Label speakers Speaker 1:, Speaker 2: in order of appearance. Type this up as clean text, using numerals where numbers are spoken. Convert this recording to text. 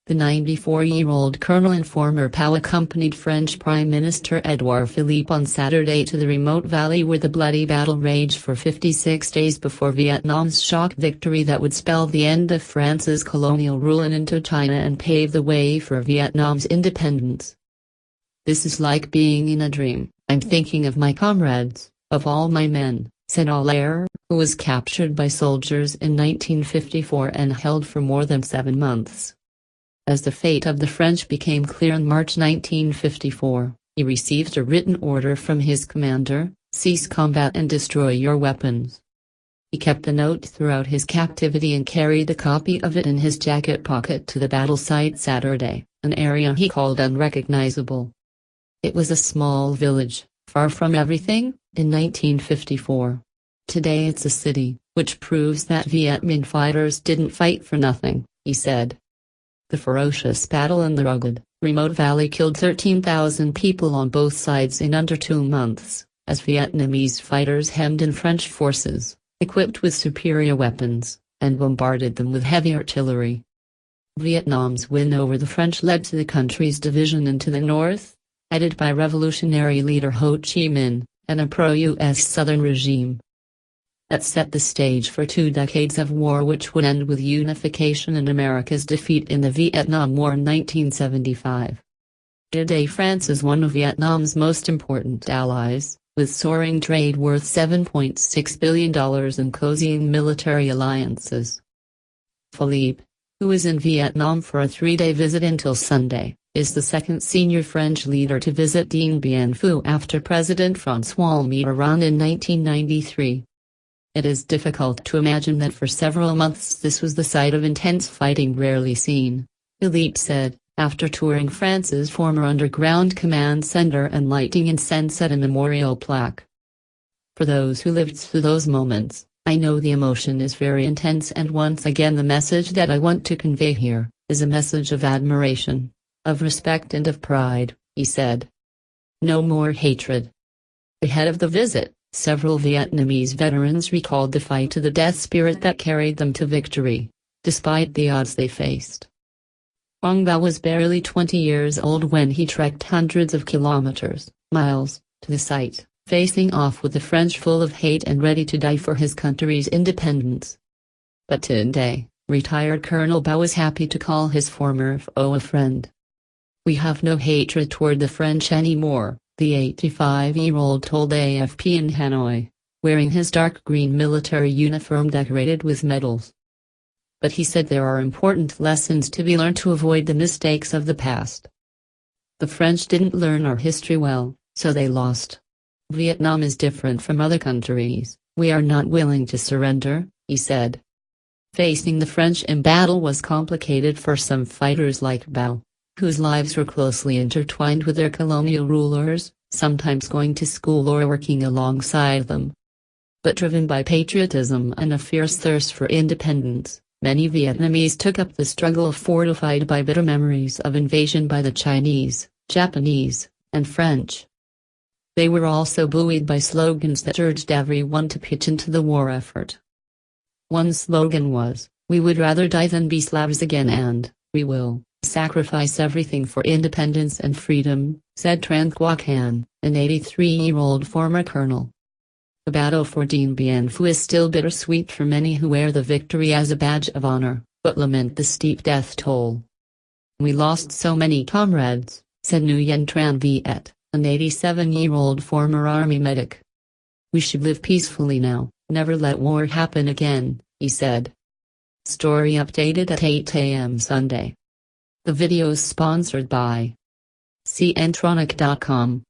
Speaker 1: The 94-year-old colonel and former POW accompanied French Prime Minister Edouard Philippe on Saturday to the remote valley where the bloody battle raged for 56 days before Vietnam's shock victory that would spell the end of France's colonial rule in Indochina and pave the way for Vietnam's independence. "This is like being in a dream. I'm thinking of my comrades, of all my men," said Allaire, who was captured by soldiers in 1954 and held for more than 7 months. As the fate of the French became clear in March 1954, he received a written order from his commander: "Cease combat and destroy your weapons." He kept the note throughout his captivity and carried a copy of it in his jacket pocket to the battle site Saturday, an area he called unrecognizable. It was a small village, far from everything, in 1954. Today it's a city, which proves that Viet Minh fighters didn't fight for nothing, he said. The ferocious battle in the rugged, remote valley killed 13,000 people on both sides in under 2 months, as Vietnamese fighters hemmed in French forces, equipped with superior weapons, and bombarded them with heavy artillery. Vietnam's win over the French led to the country's division into the north, headed by revolutionary leader Ho Chi Minh, and a pro-US Southern regime. That set the stage for 2 decades of war which would end with unification and America's defeat in the Vietnam War in 1975. Today France is one of Vietnam's most important allies, with soaring trade worth $7.6 billion and cozying military alliances. Philippe, who is in Vietnam for a 3-day visit until Sunday, is the second senior French leader to visit Dien Bien Phu after President François Mitterrand in 1993. It is difficult to imagine that for several months this was the site of intense fighting rarely seen, Philippe said, after touring France's former underground command center and lighting incense at a memorial plaque. "For those who lived through those moments, I know the emotion is very intense, and once again the message that I want to convey here is a message of admiration, of respect and of pride," he said. "No more hatred." Ahead of the visit, several Vietnamese veterans recalled the fight-to-the-death spirit that carried them to victory, despite the odds they faced. Quang Bao was barely 20 years old when he trekked hundreds of miles, to the site, facing off with the French full of hate and ready to die for his country's independence. But today, retired Colonel Bao was happy to call his former foe a friend. "We have no hatred toward the French anymore," the 85-year-old told AFP in Hanoi, wearing his dark green military uniform decorated with medals. But he said there are important lessons to be learned to avoid the mistakes of the past. "The French didn't learn our history well, so they lost. Vietnam is different from other countries. We are not willing to surrender," he said. Facing the French in battle was complicated for some fighters like Bao, whose lives were closely intertwined with their colonial rulers, sometimes going to school or working alongside them. But driven by patriotism and a fierce thirst for independence, many Vietnamese took up the struggle fortified by bitter memories of invasion by the Chinese, Japanese, and French. They were also buoyed by slogans that urged everyone to pitch into the war effort. One slogan was, "We would rather die than be Slavs again," and, "We will sacrifice everything for independence and freedom," said Tran Quoc Han, an 83-year-old former colonel. The battle for Dien Bien Phu is still bittersweet for many who wear the victory as a badge of honor, but lament the steep death toll. "We lost so many comrades," said Nguyen Tran Viet, an 87-year-old former army medic. "We should live peacefully now, never let war happen again," he said. Story updated at 8 a.m. Sunday. The video is sponsored by cntronic.com.